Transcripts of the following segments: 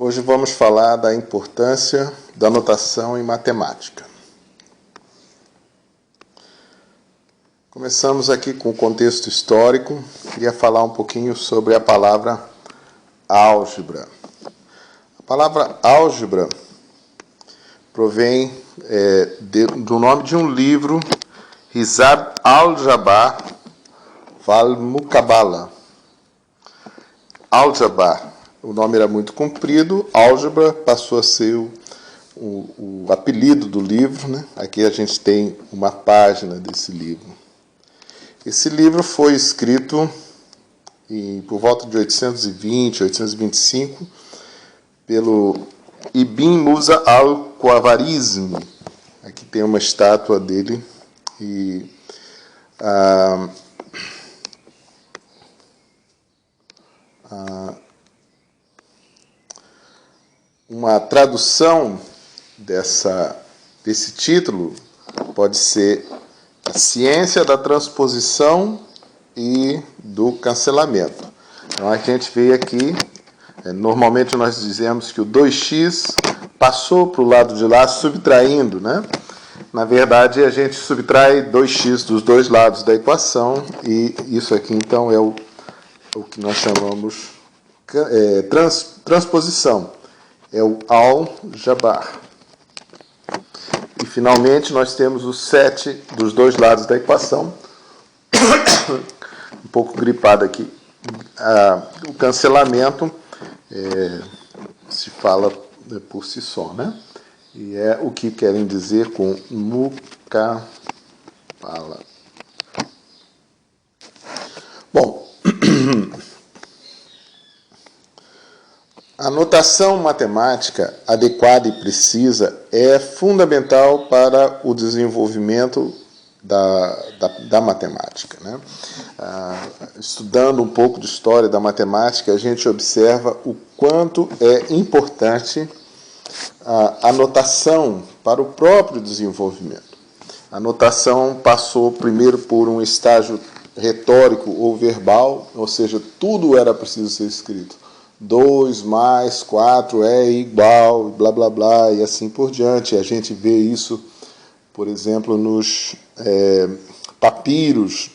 Hoje vamos falar da importância da notação em matemática. Começamos aqui com o contexto histórico. Queria falar um pouquinho sobre a palavra álgebra. A palavra álgebra provém do nome de um livro, Hizab al-Jabr wal-Muqabala. Álgebra, o nome era muito comprido, álgebra passou a ser o apelido do livro, né? Aqui a gente tem uma página desse livro. Esse livro foi escrito por volta de 820, 825, pelo Ibn Musa al-Khwarizmi. Aqui tem uma estátua dele e uma tradução desse título pode ser a ciência da transposição e do cancelamento. Então a gente vê aqui, normalmente nós dizemos que o 2x passou para o lado de lá subtraindo, né? Na verdade a gente subtrai 2x dos dois lados da equação e isso aqui então é o que nós chamamos transposição. É o al-Jabr. E finalmente nós temos o 7 dos dois lados da equação. Um pouco gripado aqui. O cancelamento se fala por si só, né? E é o que querem dizer com Muqabala. Bom, a notação matemática adequada e precisa é fundamental para o desenvolvimento da matemática, né? Estudando um pouco de história da matemática, a gente observa o quanto é importante a notação para o próprio desenvolvimento. A notação passou primeiro por um estágio retórico ou verbal, ou seja, tudo era preciso ser escrito. 2 mais 4 é igual, blá blá blá, e assim por diante. A gente vê isso, por exemplo, nos papiros,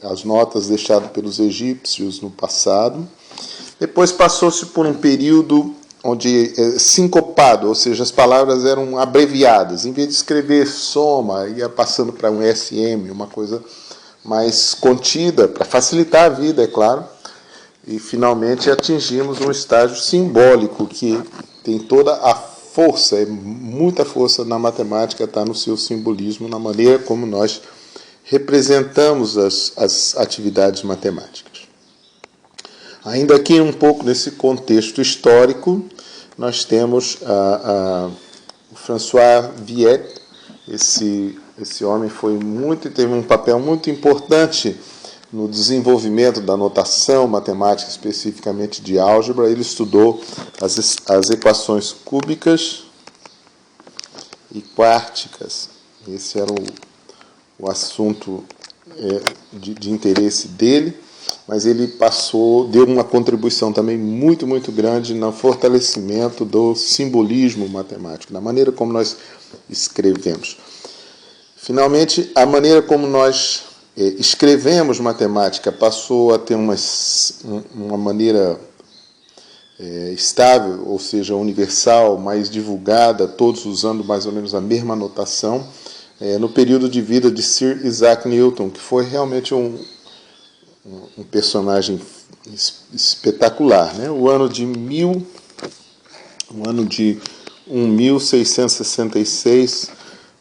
as notas deixadas pelos egípcios no passado. Depois passou-se por um período onde sincopado, ou seja, as palavras eram abreviadas. Em vez de escrever soma, ia passando para um SM, uma coisa mais contida, para facilitar a vida, é claro. E, finalmente, atingimos um estágio simbólico que tem toda a força, muita força na matemática, está no seu simbolismo, na maneira como nós representamos as atividades matemáticas. Ainda aqui, um pouco nesse contexto histórico, nós temos o François Viet. Esse homem teve um papel muito importante no desenvolvimento da notação matemática, especificamente de álgebra. Ele estudou as equações cúbicas e quárticas. Esse era o assunto de interesse dele, mas ele deu uma contribuição também muito, muito grande no fortalecimento do simbolismo matemático, da maneira como nós escrevemos. Finalmente, a maneira como nós escrevemos matemática passou a ter uma maneira estável, ou seja, universal, mais divulgada, todos usando mais ou menos a mesma notação, no período de vida de Sir Isaac Newton, que foi realmente um personagem espetacular, né? O ano de 1666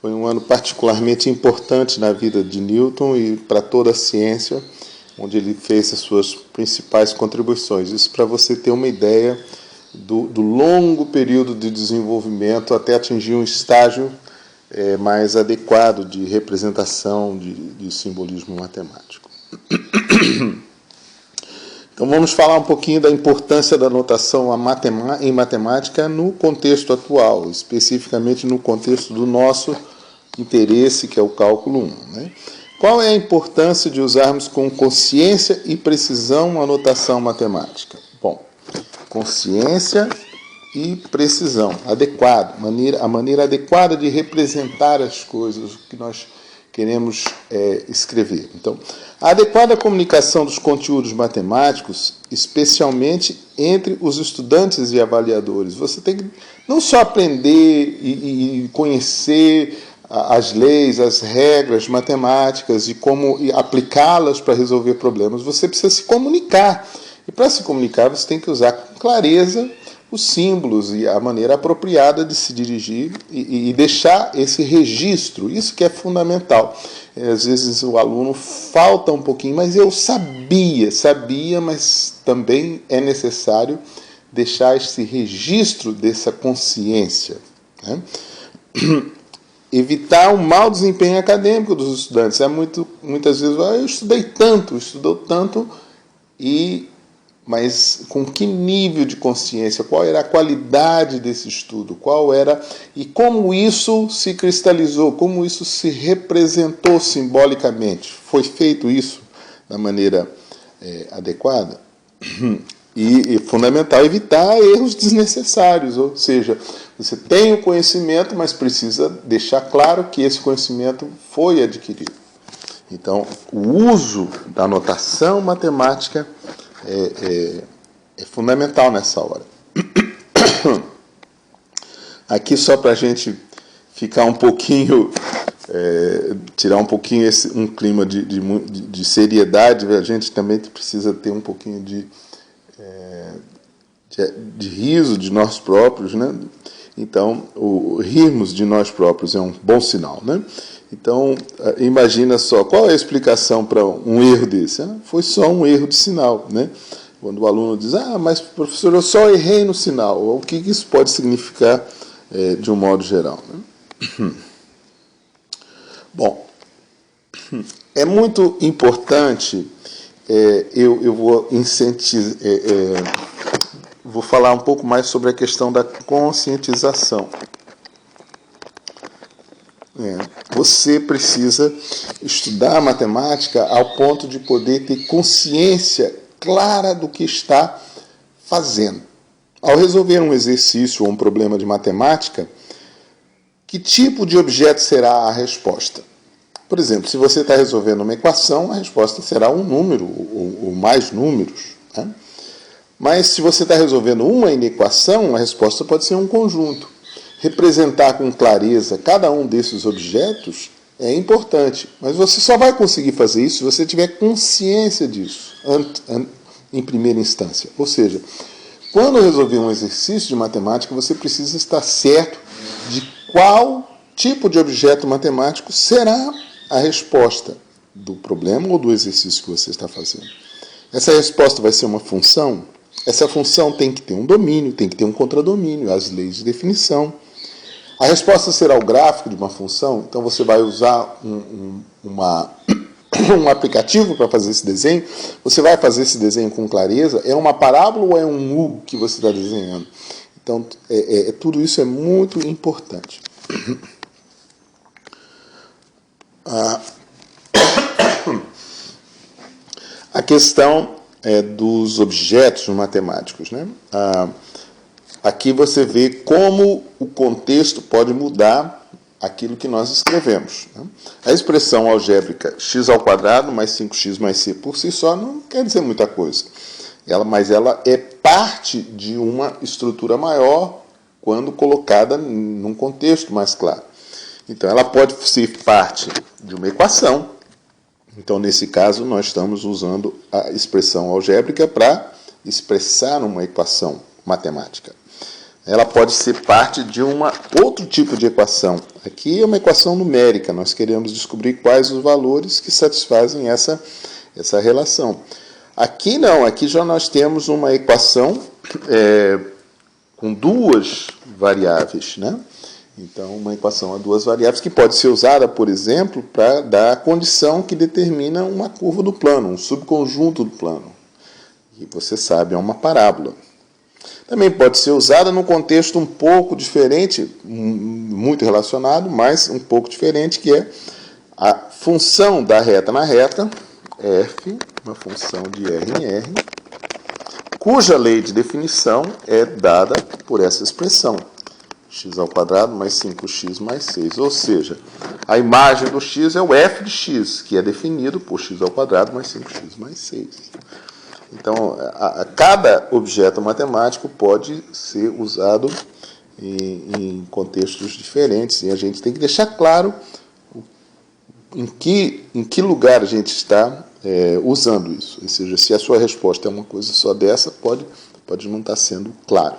foi um ano particularmente importante na vida de Newton e para toda a ciência, onde ele fez as suas principais contribuições. Isso para você ter uma ideia do longo período de desenvolvimento até atingir um estágio mais adequado de representação de simbolismo matemático. Então vamos falar um pouquinho da importância da notação em matemática no contexto atual, especificamente no contexto do nosso interesse, que é o cálculo 1. Né? Qual é a importância de usarmos com consciência e precisão a notação matemática? Bom, consciência e precisão, adequado, a maneira adequada de representar as coisas, o que nós queremos escrever. Então, a adequada comunicação dos conteúdos matemáticos, especialmente entre os estudantes e avaliadores. Você tem que não só aprender e conhecer as leis, as regras matemáticas e como aplicá-las para resolver problemas, você precisa se comunicar. E para se comunicar, você tem que usar com clareza os símbolos e a maneira apropriada de se dirigir e deixar esse registro. Isso que é fundamental. Às vezes o aluno falta um pouquinho, mas eu sabia, mas também é necessário deixar esse registro dessa consciência, né? Evitar o mau desempenho acadêmico dos estudantes. Muitas vezes, eu estudou tanto, mas com que nível de consciência? Qual era a qualidade desse estudo? E como isso se cristalizou? Como isso se representou simbolicamente? Foi feito isso da maneira adequada? E é fundamental evitar erros desnecessários, ou seja, você tem o conhecimento, mas precisa deixar claro que esse conhecimento foi adquirido. Então, o uso da notação matemática é fundamental nessa hora. Aqui, só para a gente ficar um pouquinho, tirar um pouquinho um clima de seriedade, a gente também precisa ter um pouquinho de riso de nós próprios, né? Então, rirmos de nós próprios é um bom sinal, né? Então, imagina só, qual é a explicação para um erro desse? Foi só um erro de sinal, né? Quando o aluno diz, mas professor, eu só errei no sinal. O que isso pode significar de um modo geral, né? Bom, é muito importante, eu vou incentivar, vou falar um pouco mais sobre a questão da conscientização. Você precisa estudar a matemática ao ponto de poder ter consciência clara do que está fazendo. Ao resolver um exercício ou um problema de matemática, que tipo de objeto será a resposta? Por exemplo, se você está resolvendo uma equação, a resposta será um número ou mais números, né? Mas se você está resolvendo uma inequação, a resposta pode ser um conjunto. Representar com clareza cada um desses objetos é importante, mas você só vai conseguir fazer isso se você tiver consciência disso em primeira instância. Ou seja, quando resolver um exercício de matemática, você precisa estar certo de qual tipo de objeto matemático será a resposta do problema ou do exercício que você está fazendo. Essa resposta vai ser uma função. Essa função tem que ter um domínio, tem que ter um contradomínio, as leis de definição. A resposta será o gráfico de uma função, então você vai usar um aplicativo para fazer esse desenho. Você vai fazer esse desenho com clareza. É uma parábola ou é um U que você está desenhando? Então, tudo isso é muito importante. A questão dos objetos matemáticos, né? Aqui você vê como o contexto pode mudar aquilo que nós escrevemos, né? A expressão algébrica x² mais 5x mais c por si só não quer dizer muita coisa. Mas ela é parte de uma estrutura maior quando colocada num contexto mais claro. Então, ela pode ser parte de uma equação. Então, nesse caso, nós estamos usando a expressão algébrica para expressar uma equação matemática. Ela pode ser parte de outro tipo de equação. Aqui é uma equação numérica. Nós queremos descobrir quais os valores que satisfazem essa relação. Aqui não. Aqui já nós temos uma equação com duas variáveis, né? Então, uma equação a duas variáveis que pode ser usada, por exemplo, para dar a condição que determina uma curva do plano, um subconjunto do plano. E você sabe, é uma parábola. Também pode ser usada num contexto um pouco diferente, muito relacionado, mas um pouco diferente, que é a função da reta na reta, f, uma função de r em r, cuja lei de definição é dada por essa expressão, x² mais 5x mais 6. Ou seja, a imagem do x é o f de x, que é definido por x² mais 5x mais 6. Então, cada objeto matemático pode ser usado em contextos diferentes, e a gente tem que deixar claro em que lugar a gente está usando isso. Ou seja, se a sua resposta é uma coisa só dessa, pode não estar sendo claro.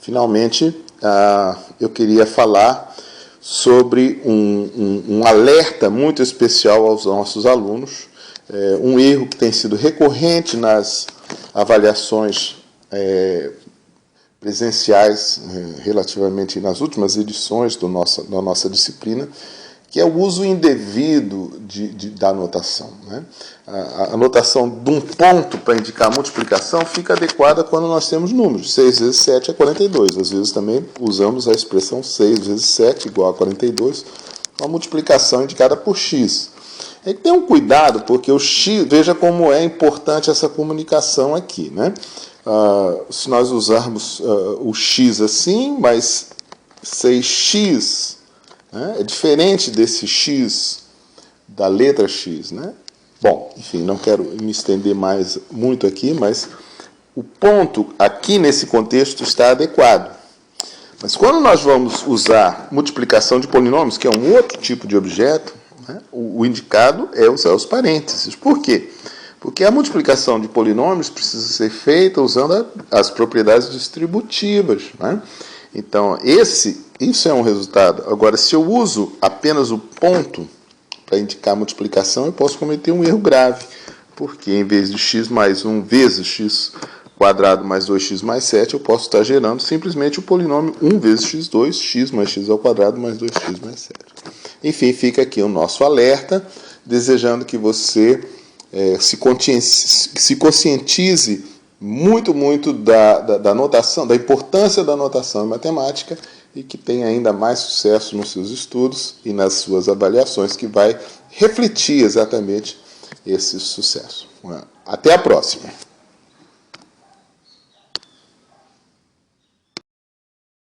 Finalmente, eu queria falar sobre um alerta muito especial aos nossos alunos, um erro que tem sido recorrente nas avaliações presenciais, relativamente nas últimas edições da nossa disciplina, que é o uso indevido da anotação, né? A anotação de um ponto para indicar a multiplicação fica adequada quando nós temos números. 6 vezes 7 é 42. Às vezes também usamos a expressão 6 vezes 7 igual a 42, uma multiplicação indicada por x. É que tem um cuidado, porque o x, veja como é importante essa comunicação aqui, né? Se nós usarmos o x assim, mas 6x, né, é diferente desse x, da letra x, né? Bom, enfim, não quero me estender muito aqui, mas o ponto aqui nesse contexto está adequado. Mas quando nós vamos usar multiplicação de polinômios, que é um outro tipo de objeto, né, o indicado é usar os parênteses. Por quê? Porque a multiplicação de polinômios precisa ser feita usando as propriedades distributivas, né? Então, isso é um resultado. Agora, se eu uso apenas o ponto para indicar a multiplicação, eu posso cometer um erro grave, porque em vez de x mais 1 vezes x² mais 2x mais 7, eu posso estar gerando simplesmente o polinômio 1 vezes x2, x mais x² mais 2x mais 7. Enfim, fica aqui o nosso alerta, desejando que você se conscientize muito da notação, da importância da notação em matemática, e que tenha ainda mais sucesso nos seus estudos e nas suas avaliações, que vai refletir exatamente esse sucesso. Até a próxima!